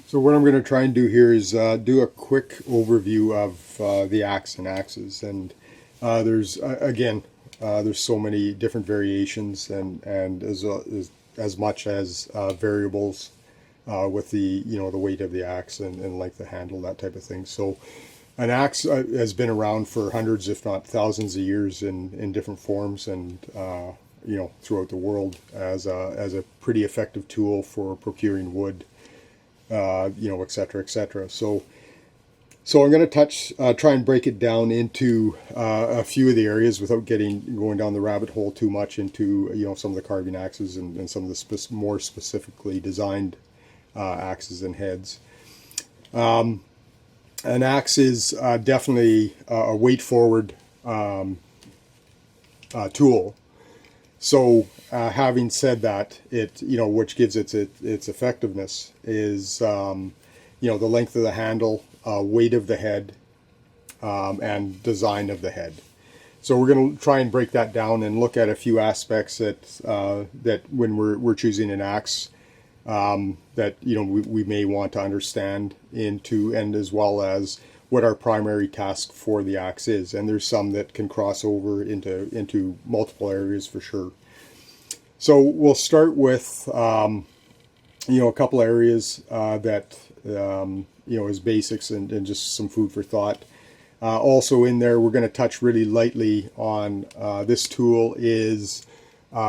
So what I'm going to try and do here is do a quick overview of the axe and axes, and there's again there's so many different variations and as much as variables with the the weight of the axe and length of handle, that type of thing. So an axe has been around for hundreds, if not thousands, of years in different forms and throughout the world as a pretty effective tool for procuring wood. Et cetera, et cetera. So I'm going to try and break it down into a few of the areas without going down the rabbit hole too much into some of the carving axes and some of the more specifically designed axes and heads. An axe is definitely a weight forward tool. So having said that, it which gives its effectiveness is the length of the handle, weight of the head, and design of the head. So we're going to try and break that down and look at a few aspects that when we're choosing an axe that we may want to understand into, and as well as what our primary task for the axe is. And there's some that can cross over into multiple areas for sure. So we'll start with a couple areas that is basics and just some food for thought. Also in there, we're going to touch really lightly on this tool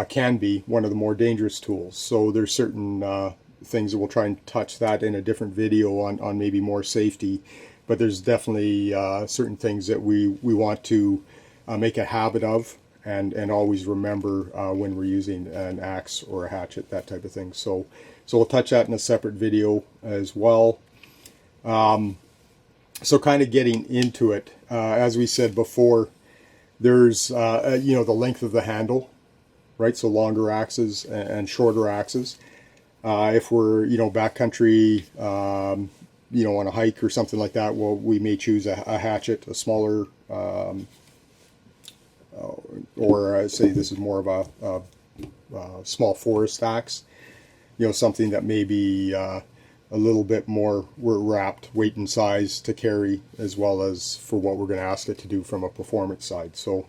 can be one of the more dangerous tools. So there's certain things that we'll try and touch that in a different video on maybe more safety. But there's definitely certain things that we want to make a habit of and always remember when we're using an axe or a hatchet, that type of thing. So we'll touch that in a separate video as well. So kind of getting into it, as we said before, there's the length of the handle, right? So longer axes and shorter axes. If we're backcountry, on a hike or something like that, well, we may choose a hatchet, a smaller, or say this is more of a small forest axe, something that may be a little bit more wrapped weight and size to carry, as well as for what we're going to ask it to do from a performance side. So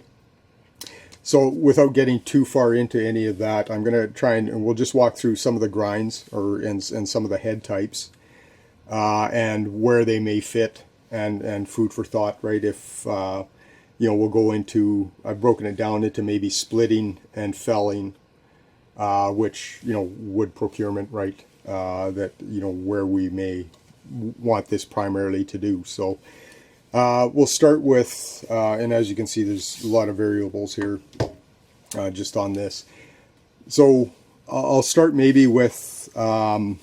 without getting too far into any of that, I'm going to try and we'll just walk through some of the grinds and some of the head types. And where they may fit, and food for thought, right? If we'll go into, I've broken it down into maybe splitting and felling, which wood procurement, right? That where we may want this primarily to do. So we'll start with, and as you can see, there's a lot of variables here just on this. So I'll start maybe with kind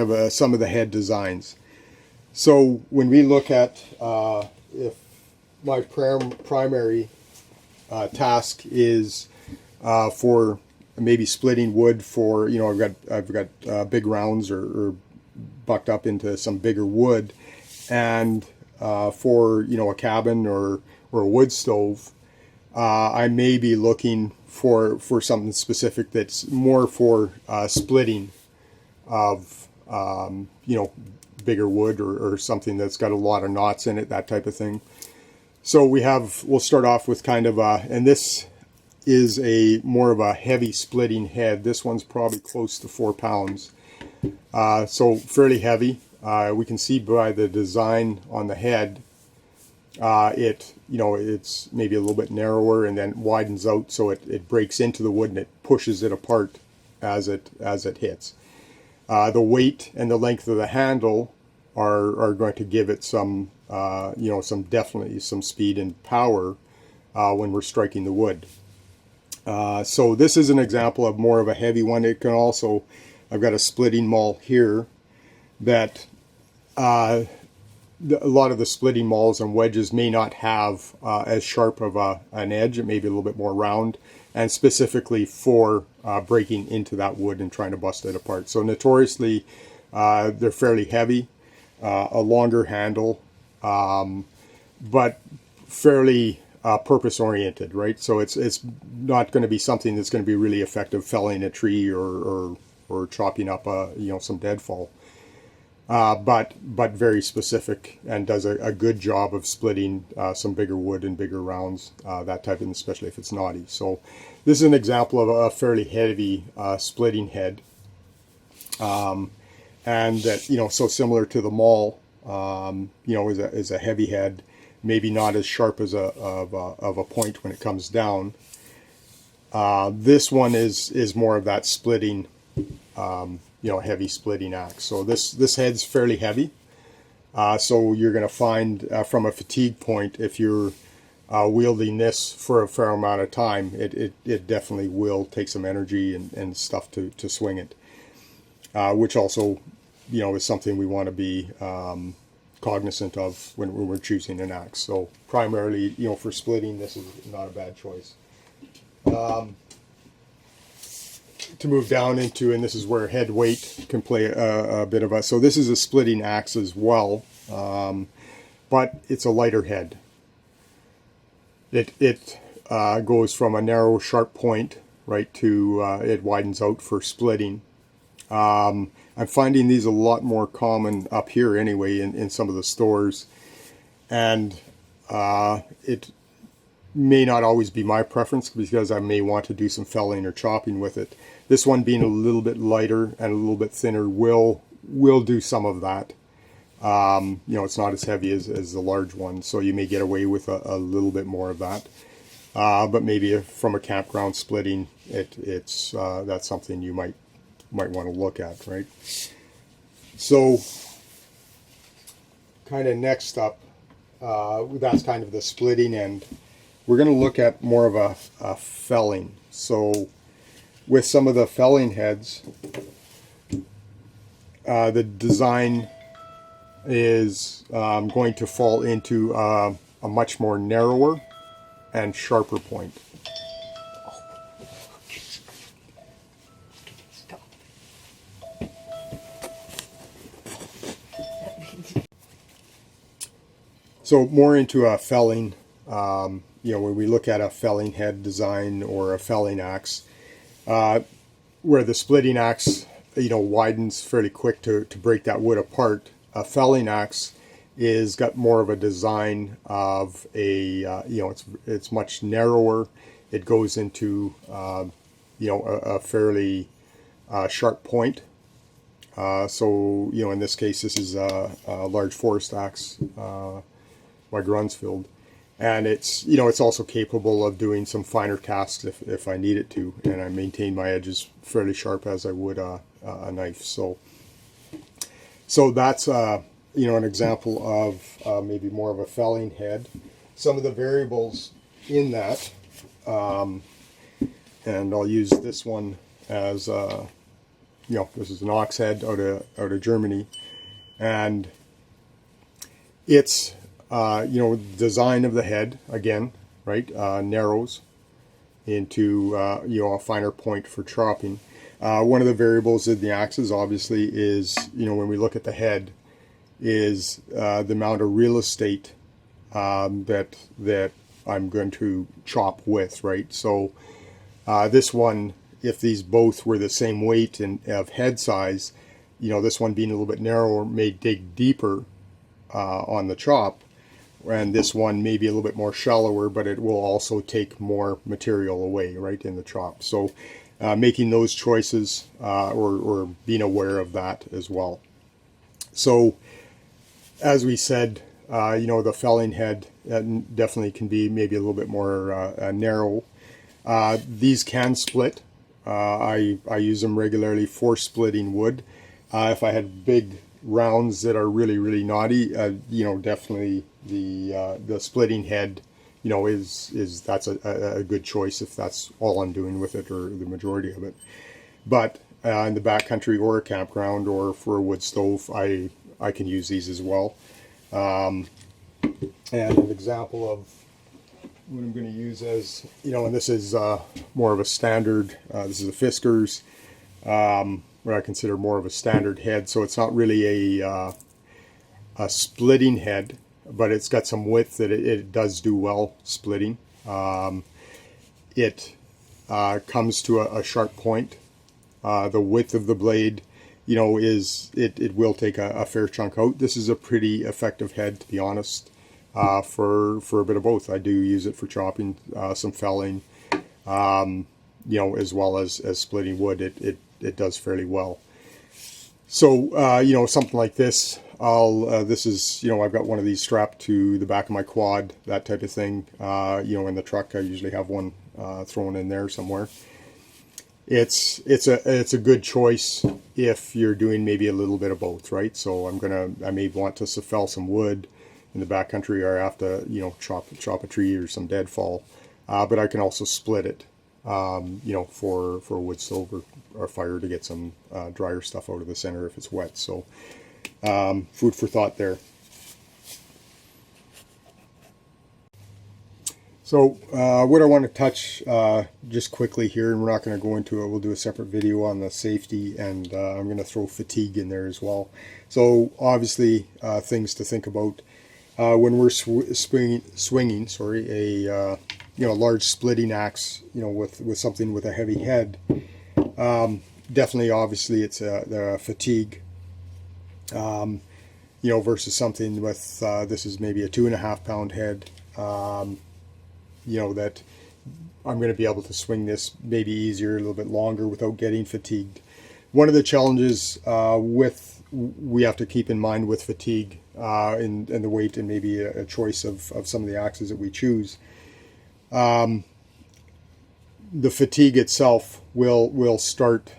of some of the head designs. So when we look at if my primary task is for maybe splitting wood for I've got big rounds or bucked up into some bigger wood, and for a cabin or a wood stove, I may be looking for something specific that's more for splitting of bigger wood or something that's got a lot of knots in it, that type of thing. So we'll start off with kind of and this is more of a heavy splitting head. This one's probably close to 4 pounds, so fairly heavy. We can see by the design on the head, it's maybe a little bit narrower and then widens out, so it breaks into the wood and it pushes it apart as it hits. The weight and the length of the handle are going to give it some definitely some speed and power when we're striking the wood. So this is an example of more of a heavy one. It can also, I've got a splitting maul here that a lot of the splitting mauls and wedges may not have as sharp of an edge. It may be a little bit more round, and specifically for breaking into that wood and trying to bust it apart. So notoriously, they're fairly heavy, a longer handle, but fairly purpose-oriented, right? So it's not going to be something that's going to be really effective felling a tree or chopping up some deadfall. but very specific, and does a good job of splitting some bigger wood and bigger rounds, that type of thing, especially if it's knotty. So this is an example of a fairly heavy splitting head, and that, so similar to the maul, is a heavy head, maybe not as sharp as of a point when it comes down. This one is more of that splitting, heavy splitting axe. So this head's fairly heavy. So you're going to find from a fatigue point, if you're wielding this for a fair amount of time, it definitely will take some energy and stuff to swing it, which also, is something we want to be cognizant of when we're choosing an axe. So primarily, for splitting, this is not a bad choice. To move down into, and this is where head weight can play a bit of a, so this is a splitting axe as well, but it's a lighter head. It goes from a narrow sharp point right to it widens out for splitting. I'm finding these a lot more common up here anyway in some of the stores, and it may not always be my preference because I may want to do some felling or chopping with it. This one being a little bit lighter and a little bit thinner will do some of that. It's not as heavy as the large one, so you may get away with a little bit more of that. But maybe from a campground splitting, it's that's something you might want to look at, right? So kind of next up, that's kind of the splitting end. We're going to look at more of a felling. So with some of the felling heads, the design is going to fall into a much more narrower and sharper point. So more into a felling, when we look at a felling head design or a felling axe, where the splitting axe, widens fairly quick to break that wood apart. A felling axe is got more of a design of a, it's much narrower. It goes into, a fairly sharp point. So, in this case, this is a large forest axe by Grunsfield. And it's, it's also capable of doing some finer tasks if I need it to. And I maintain my edges fairly sharp as I would a knife. So that's, an example of maybe more of a felling head. Some of the variables in that, and I'll use this one as, this is an ox head out of Germany. And it's, design of the head, again, right, narrows into, a finer point for chopping. One of the variables in the axes, obviously, is, when we look at the head, is the amount of real estate that I'm going to chop with, right? So this one, if these both were the same weight and of head size, this one being a little bit narrower may dig deeper on the chop, and this one may be a little bit more shallower, but it will also take more material away, right, in the chop. So making those choices or being aware of that as well. So as we said, the felling head definitely can be maybe a little bit more narrow. These can split. I use them regularly for splitting wood. If I had big rounds that are really, really knotty, definitely the splitting head, that's a good choice if that's all I'm doing with it or the majority of it. But in the backcountry or a campground or for a wood stove, I can use these as well. And an example of what I'm going to use as, and this is more of a standard, this is a Fisker's, what I consider more of a standard head. So it's not really a splitting head, but it's got some width that it does do well splitting. It comes to a sharp point. The width of the blade, you know, it will take a fair chunk out. This is a pretty effective head, to be honest, for a bit of both. I do use it for chopping, some felling, you know, as well as splitting wood. It does fairly well. So, you know, something like this, this is, you know, I've got one of these strapped to the back of my quad, that type of thing. You know, in the truck, I usually have one thrown in there somewhere. It's a good choice if you're doing maybe a little bit of both, right? So I may want to fell some wood in the backcountry, or have to, you know, chop a tree or some deadfall. But I can also split it, you know, for a wood stove or fire to get some drier stuff out of the center if it's wet. So food for thought there. So what I want to touch just quickly here, and we're not going to go into it, we'll do a separate video on the safety, and I'm going to throw fatigue in there as well. So obviously things to think about when we're swinging a you know, large splitting axe, you know, with something with a heavy head. Definitely, obviously, it's the fatigue, you know, versus something with this is maybe a 2.5 pound head. You know, that I'm going to be able to swing this maybe easier, a little bit longer without getting fatigued. One of the challenges we have to keep in mind with fatigue and the weight, and maybe a choice of some of the axes that we choose. The fatigue itself will start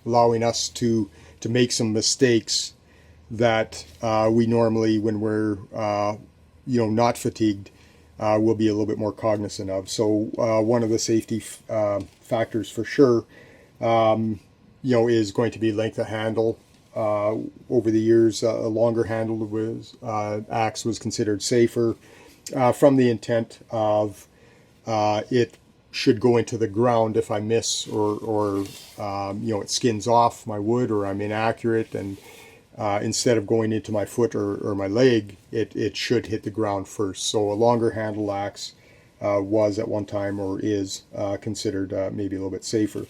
allowing us to make some mistakes that we normally, when we're you know, not fatigued, will be a little bit more cognizant of. So one of the safety factors for sure, you know, is going to be length of handle. Over the years, a longer handle axe was considered safer from the intent of it should go into the ground if I miss, or you know, it skins off my wood, or I'm inaccurate, and instead of going into my foot or my leg, it should hit the ground first. So a longer handle axe was at one time, or is considered maybe a little bit safer.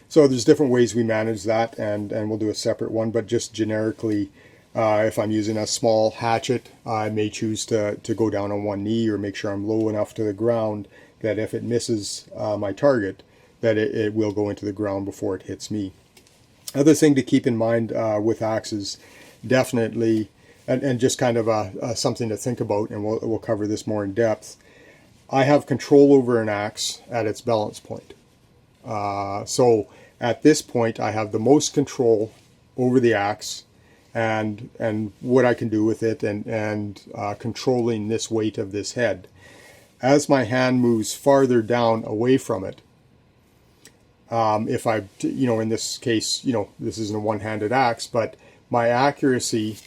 So there's different ways we manage that, and we'll do a separate one. But just generically, if I'm using a small hatchet, I may choose to go down on one knee, or make sure I'm low enough to the ground that if it misses my target, that it will go into the ground before it hits me. Other thing to keep in mind with axes, definitely, and just kind of something to think about, and we'll cover this more in depth. I have control over an axe at its balance point. So at this point, I have the most control over the axe, and what I can do with it, and controlling this weight of this head. As my hand moves farther down away from it, if I, you know, in this case, you know, this isn't a one-handed axe, but my accuracy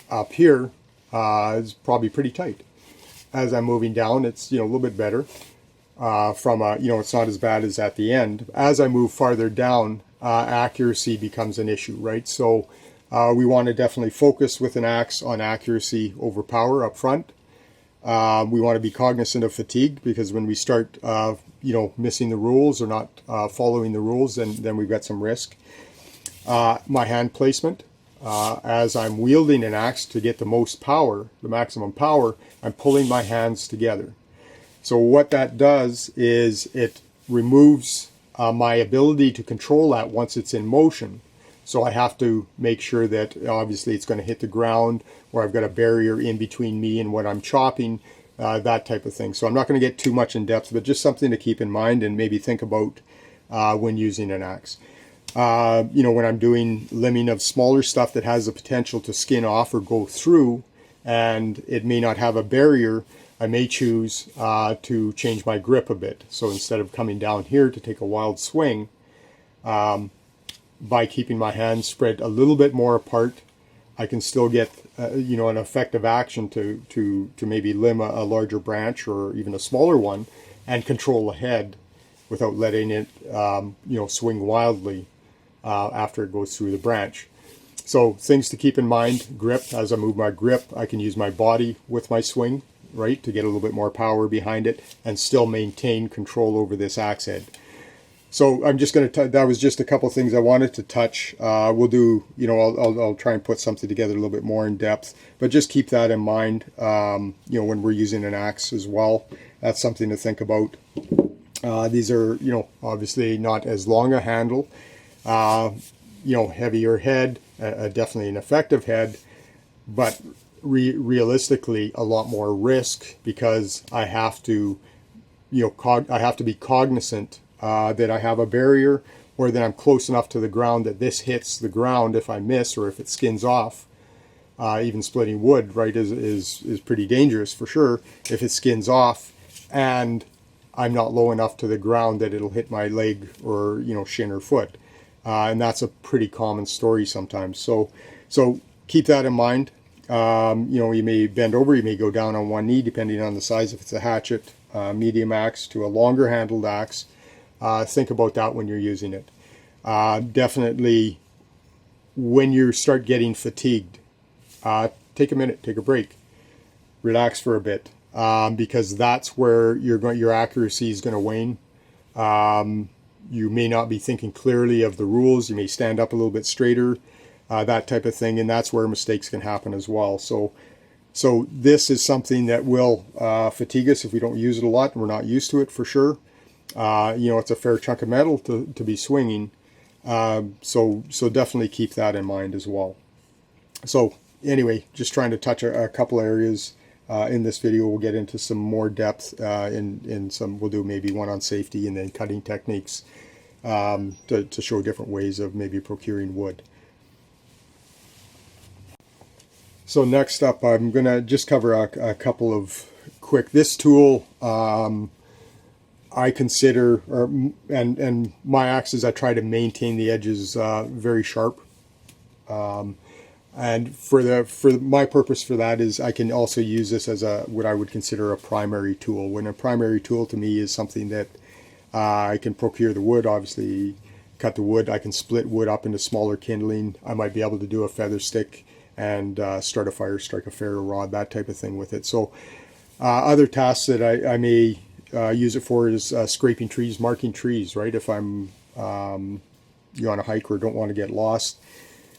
up here is probably pretty tight. As I'm moving down, it's, you know, a little bit better. From a, you know, it's not as bad as at the end. As I move farther down, accuracy becomes an issue, right? So we want to definitely focus with an axe on accuracy over power up front. We want to be cognizant of fatigue, because when we start, you know, missing the rules or not following the rules, then we've got some risk. My hand placement, as I'm wielding an axe to get the most power, the maximum power, I'm pulling my hands together. So what that does is it removes my ability to control that once it's in motion. So I have to make sure that obviously it's going to hit the ground, or I've got a barrier in between me and what I'm chopping, that type of thing. So I'm not going to get too much in depth, but just something to keep in mind and maybe think about when using an axe. You know, when I'm doing limbing of smaller stuff that has the potential to skin off or go through, and it may not have a barrier, I may choose to change my grip a bit. So instead of coming down here to take a wild swing, by keeping my hands spread a little bit more apart, I can still get you know, an effective action to maybe limb a larger branch, or even a smaller one, and control the head without letting it you know, swing wildly after it goes through the branch. So things to keep in mind: grip. As I move my grip, I can use my body with my swing, right, to get a little bit more power behind it and still maintain control over this axe head. So I'm just going to, that was just a couple of things I wanted to touch. We'll do, I'll try and put something together a little bit more in depth, but just keep that in mind, when we're using an axe as well. That's something to think about. These are, obviously not as long a handle, heavier head, definitely an effective head, but realistically a lot more risk, because I have to, I have to be cognizant that I have a barrier, or that I'm close enough to the ground that this hits the ground. If I miss, or if it skins off, even splitting wood, right, is pretty dangerous for sure. If it skins off and I'm not low enough to the ground that it'll hit my leg, or shin or foot, and that's a pretty common story sometimes. So keep that in mind. You may bend over, you may go down on one knee, depending on the size. If it's a hatchet, medium axe to a longer handled axe, think about that when you're using it. Definitely, when you start getting fatigued, take a minute, take a break, relax for a bit, because that's where your accuracy is going to wane. You may not be thinking clearly of the rules. You may stand up a little bit straighter, that type of thing, and that's where mistakes can happen as well. So this is something that will fatigue us if we don't use it a lot, and we're not used to it for sure. It's a fair chunk of metal to be swinging. So definitely keep that in mind as well. So anyway, just trying to touch a couple areas in this video. We'll get into some more depth in some. We'll do maybe one on safety, and then cutting techniques to show different ways of maybe procuring wood. So next up, I'm going to just cover a couple of quick. This tool I consider, and my axes, I try to maintain the edges very sharp. And for my purpose for that is I can also use this as what I would consider a primary tool. When a primary tool to me is something that I can procure the wood, obviously cut the wood. I can split wood up into smaller kindling. I might be able to do a feather stick and start a fire, strike a ferro rod, that type of thing with it. So other tasks that I may use it for is scraping trees, marking trees, right? If I'm on a hike or don't want to get lost.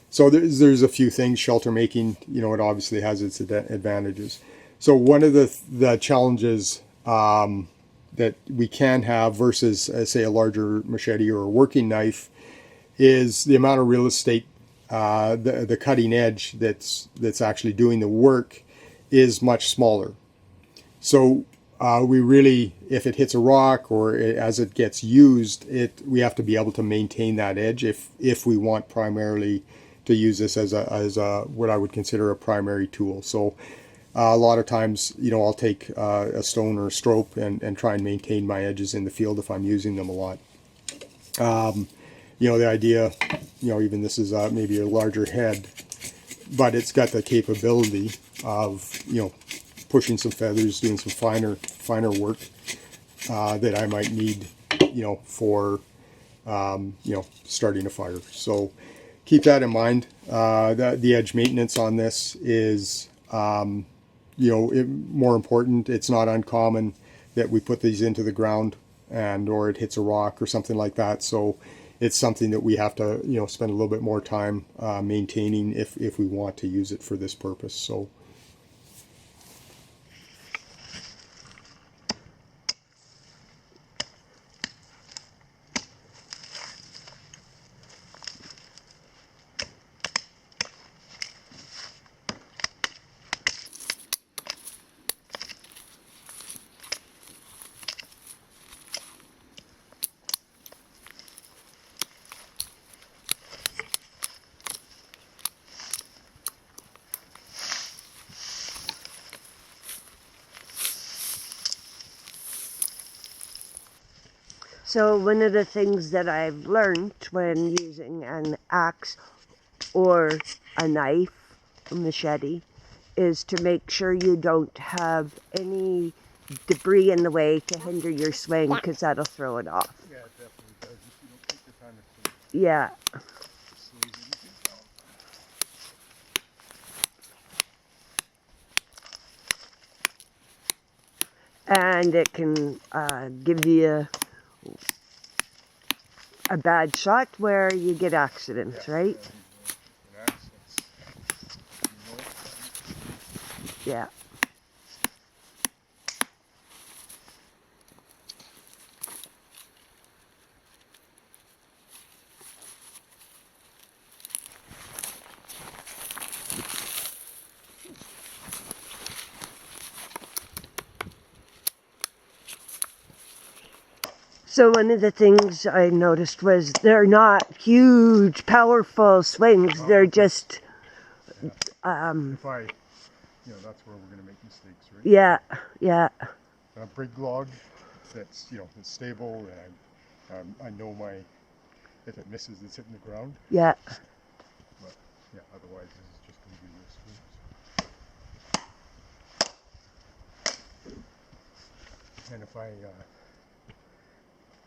So there's a few things. Shelter making, it obviously has its advantages. So one of the challenges that we can have versus, say, a larger machete or a working knife is the amount of real estate. The cutting edge that's actually doing the work is much smaller. So we really, if it hits a rock or as it gets used, we have to be able to maintain that edge if we want primarily to use this as a what I would consider a primary tool. So a lot of times, I'll take a stone or a strope and try and maintain my edges in the field if I'm using them a lot. The idea, even this is maybe a larger head, but it's got the capability of, pushing some feathers, doing some finer work that I might need, for, starting a fire. So keep that in mind. The edge maintenance on this is, more important. It's not uncommon that we put these into the ground or it hits a rock or something like that. So it's something that we have to, spend a little bit more time maintaining if we want to use it for this purpose. So. So one of the things that I've learned when using an axe or a knife, a machete, is to make sure you don't have any debris in the way to hinder your swing, because that'll throw it off. Yeah, it definitely does. If you don't take the time to clean. Yeah. And it can give you a bad shot where you get accidents, right? Yeah. So one of the things I noticed was they're not huge, powerful swings. They're just, If I, that's where we're going to make mistakes, right? yeah, yeah, A big log that's, it's stable, and I know if it misses, it's hitting the ground. yeah. But yeah, otherwise this is just going to be risky. And if I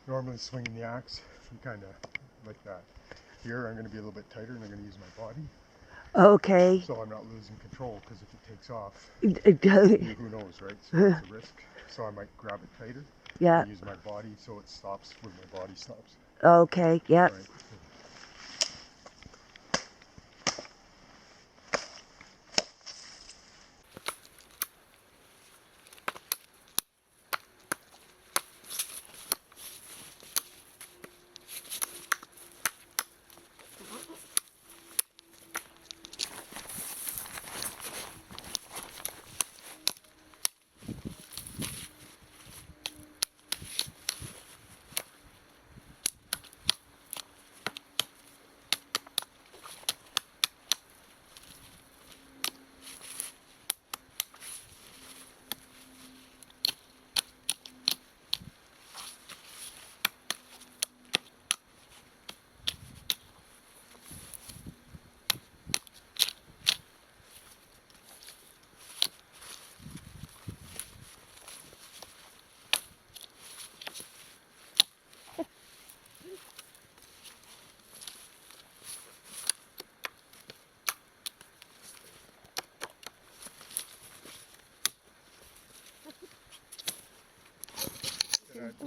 normally swinging the axe, I'm kind of like that. Here I'm going to be a little bit tighter, and I'm going to use my body. Okay. So I'm not losing control, because if it takes off, who knows, right? So it's a risk. So I might grab it tighter. Yeah. And use my body so it stops when my body stops. Okay, yeah. Right.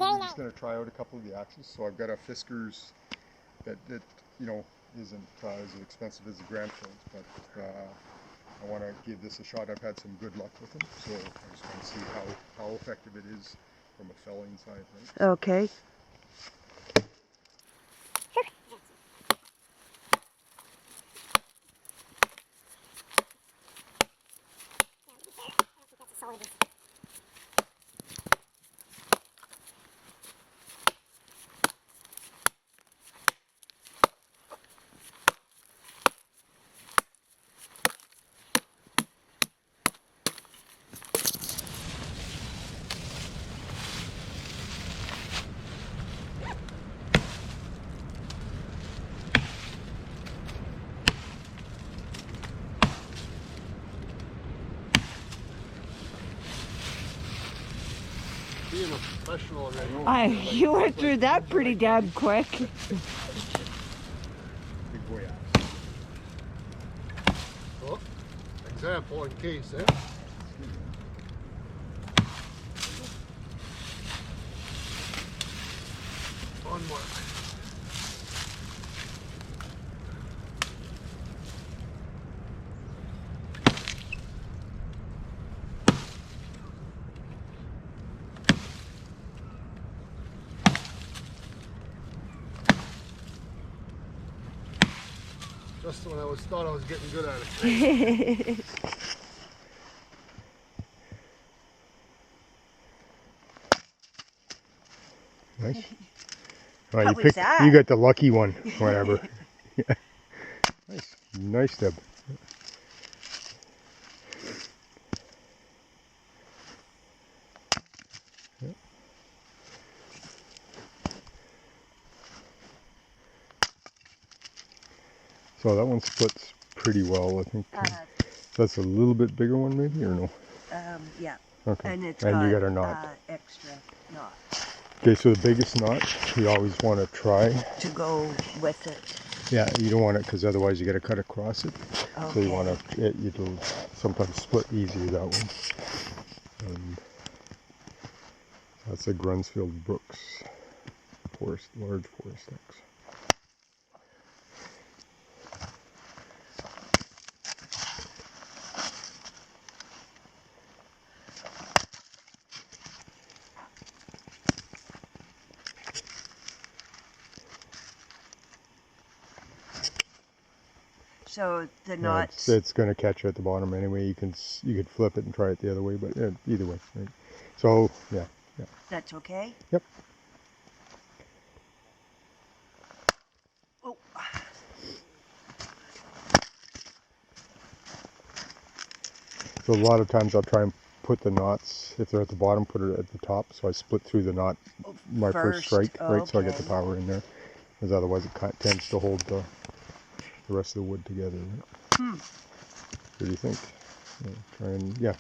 I'm just going to try out a couple of the axes. So I've got a Fiskars that isn't as expensive as the Grand Films, but I want to give this a shot. I've had some good luck with them, so I just want to see how effective it is from a felling side. Right? Okay. Being a professional, You went through that pretty damn quick. Big boy axe. Oh, example in case, eh? On mark. Just when I thought I was getting good at it. Nice. How You was that? You got the lucky one, whatever. Yeah. Nice. Nice, Deb. Yeah. So that one splits pretty well, I think. That's a little bit bigger one, maybe, or no? Yeah. Okay. And it's And you got a knot. Extra knot Okay, so the biggest knot you always want to try. to go with it. Yeah, you don't want it because otherwise you got to cut across it. Okay. So you want to, it'll sometimes split easier that one. That's a Grunsfield Brooks large forest axe. So the Yeah, knots. it's going to catch you at the bottom anyway. You could flip it and try it the other way, but either way. Right? So yeah. That's okay. Yep. Oh. So a lot of times I'll try and put the knots, if they're at the bottom, put it at the top. So I split through the knot, my first strike, right? So I get the power in there, because otherwise it tends to hold the rest of the wood together. Right? What do you think? Yeah, try and yeah.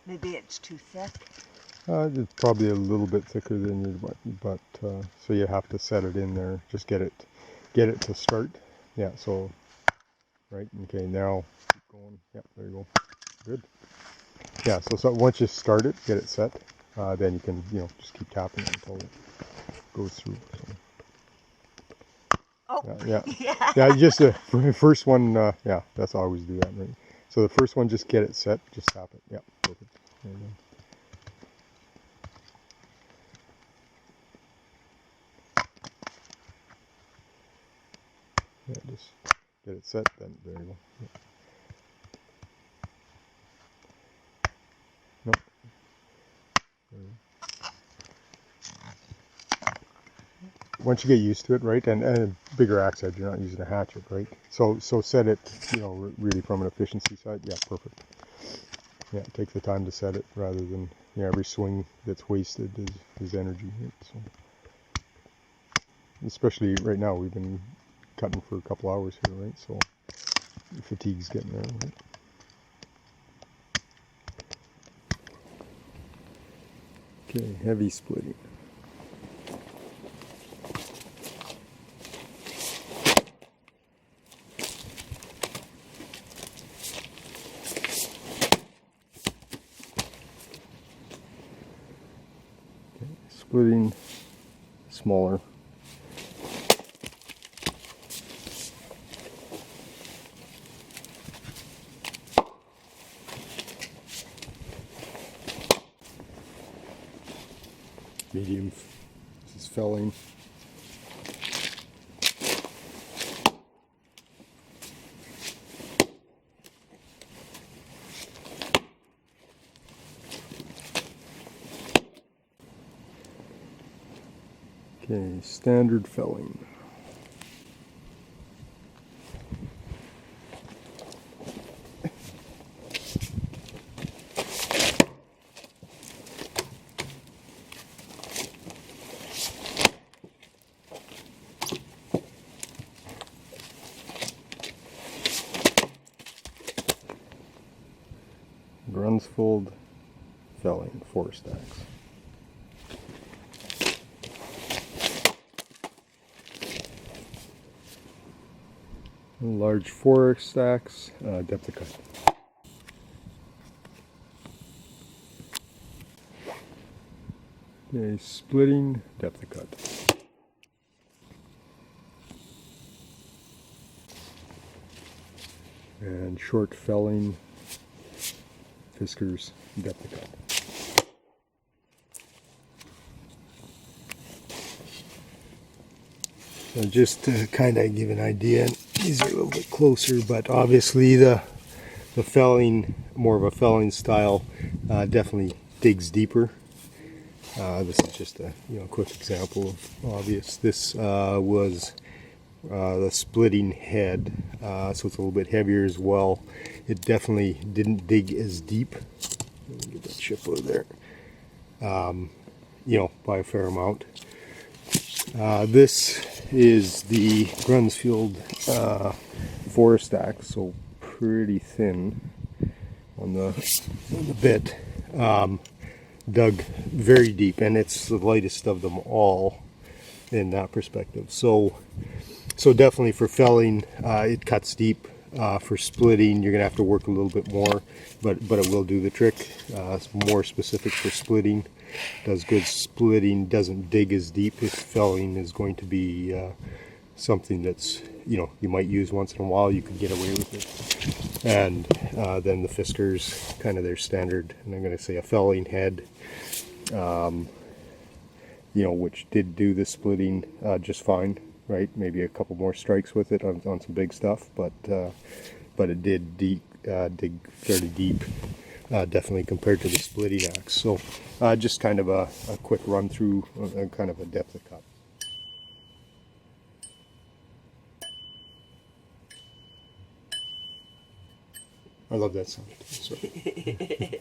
Maybe it's too thick. It's probably a little bit thicker than your, but so you have to set it in there. Just get it to start. Yeah. So right. Okay. Now keep going. Yep. There you go. Good. Yeah. So once you start it, get it set. Then you can just keep tapping it until it goes through. So. Oh. Yeah. Yeah. Just the first one. Yeah. That's how I always do that. Right. So the first one, just get it set. Just tap it. Yeah. Perfect. There you go. Yeah, just get it set, then there you go. Yeah. Nope. There you go. Once you get used to it, right, and a bigger axe head, you're not using a hatchet, right? So set it, really from an efficiency side. Yeah, perfect. Yeah, take the time to set it rather than every swing that's wasted is energy. Right? So, especially right now, we've been cutting for a couple hours here, right? So the fatigue's getting there. Right? Okay, heavy splitting. Splitting smaller. Medium. This is felling. Okay, standard felling. Grunsfold felling, 4 stacks. Large 4 stacks, depth of cut. Okay, splitting, depth of cut. And short felling, Fiskars, depth of cut. So just to kind of give an idea, these are a little bit closer, but obviously the felling, more of a felling style, definitely digs deeper. This is just a quick example of obvious. This was the splitting head, so it's a little bit heavier as well. It definitely didn't dig as deep. Let me get that chip out of there. By a fair amount. This is the Grunsfield 4 stack, so pretty thin on the bit. Dug very deep, and it's the lightest of them all in that perspective. So definitely for felling, it cuts deep. For splitting, you're gonna have to work a little bit more, but it will do the trick. It's more specific for splitting. Does good splitting, doesn't dig as deep. If felling is going to be something that's, you know, you might use once in a while, you could get away with it. And then the Fiskars, kind of their standard, and I'm going to say a felling head, you know, which did do the splitting just fine, right? Maybe a couple more strikes with it on some big stuff, but it did dig fairly deep, definitely compared to the splitting axe. So just kind of a quick run through, kind of a depth of cut. I love that sound. Sorry.